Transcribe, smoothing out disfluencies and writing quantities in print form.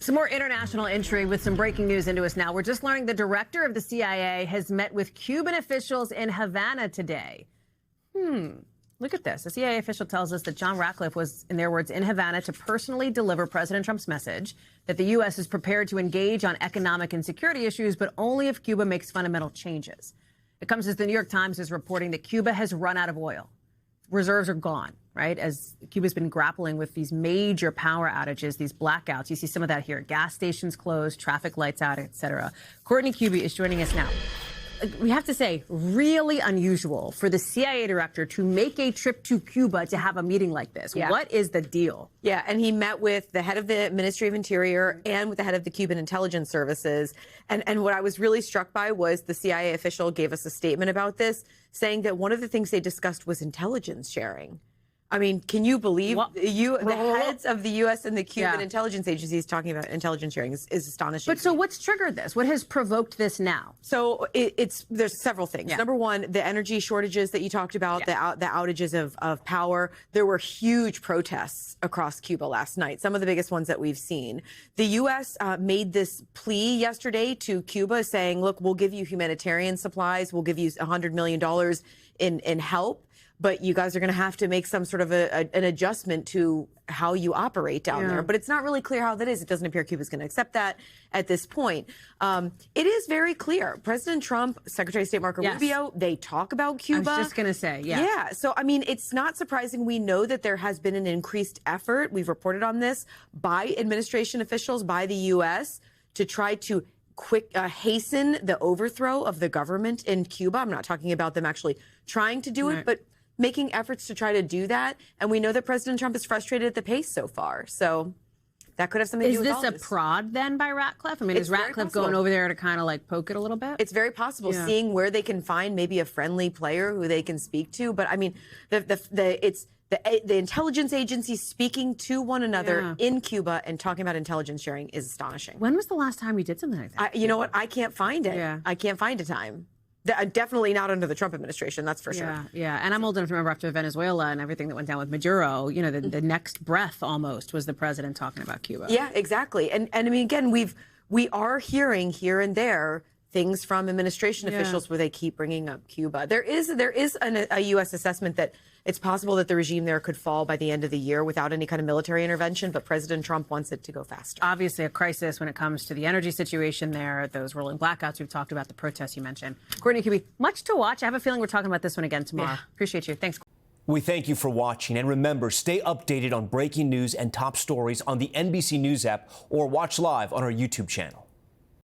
Some more international intrigue with some breaking news into us now. We're just learning the director of the CIA has met with Cuban officials in Havana today. Look at this. A CIA official tells us that John Ratcliffe was, in their words, in Havana to personally deliver President Trump's message that the U.S. is prepared to engage on economic and security issues, but only if Cuba makes fundamental changes. It comes as the New York Times is reporting that Cuba has run out of oil. Reserves are gone, right? As Cuba's been grappling with these major power outages, these blackouts. You see some of that here. Gas stations closed, traffic lights out, etc. Courtney Cuba is joining us now. We have to say, really unusual for the CIA director to make a trip to Cuba to have a meeting like this. Yeah. What is the deal? Yeah, and he met with the head of the Ministry of Interior and with the head of the Cuban intelligence services. And what I was really struck by was the CIA official gave us a statement about this, saying that one of the things they discussed was intelligence sharing. I mean, can you believe the heads of the U.S. and the Cuban intelligence agencies talking about intelligence sharing is astonishing. But so what's triggered this? What has provoked this now? So there's several things. Number one, the energy shortages that you talked about, the outages of power. There were huge protests across Cuba last night, some of the biggest ones that we've seen. The U.S. Made this plea yesterday to Cuba saying, look, we'll give you humanitarian supplies. We'll give you $100 million in help. But you guys are going to have to make some sort of an adjustment to how you operate down there. But it's not really clear how that is. It doesn't appear Cuba's going to accept that at this point. It is very clear. President Trump, Secretary of State Marco Rubio, they talk about Cuba. I was just going to say, Yeah. So, I mean, it's not surprising. We know that there has been an increased effort. We've reported on this by administration officials, by the U.S. to try to hasten the overthrow of the government in Cuba. I'm not talking about them actually trying to do it, but making efforts to try to do that. And we know that President Trump is frustrated at the pace so far. So that could have something to do with all this. Is this a prod then by Ratcliffe? I mean, is Ratcliffe going over there to kind of like poke it a little bit? It's very possible, seeing where they can find maybe a friendly player who they can speak to. But I mean, it's the intelligence agencies speaking to one another in Cuba and talking about intelligence sharing is astonishing. When was the last time we did something like that? You know what? I can't find it. I can't find a time. Definitely not under the Trump administration, that's for sure. Yeah. And I'm old enough to remember after Venezuela and everything that went down with Maduro, you know, the next breath almost was the president talking about Cuba. Yeah, exactly. And I mean, again, we are hearing here and there things from administration officials where they keep bringing up Cuba. There is a U.S. assessment that it's possible that the regime there could fall by the end of the year without any kind of military intervention, but President Trump wants it to go faster. Obviously a crisis when it comes to the energy situation there, those rolling blackouts we've talked about, the protests you mentioned. Courtney Cuba, much to watch. I have a feeling we're talking about this one again tomorrow. Appreciate you. Thanks. We thank you for watching. And remember, stay updated on breaking news and top stories on the NBC News app or watch live on our YouTube channel.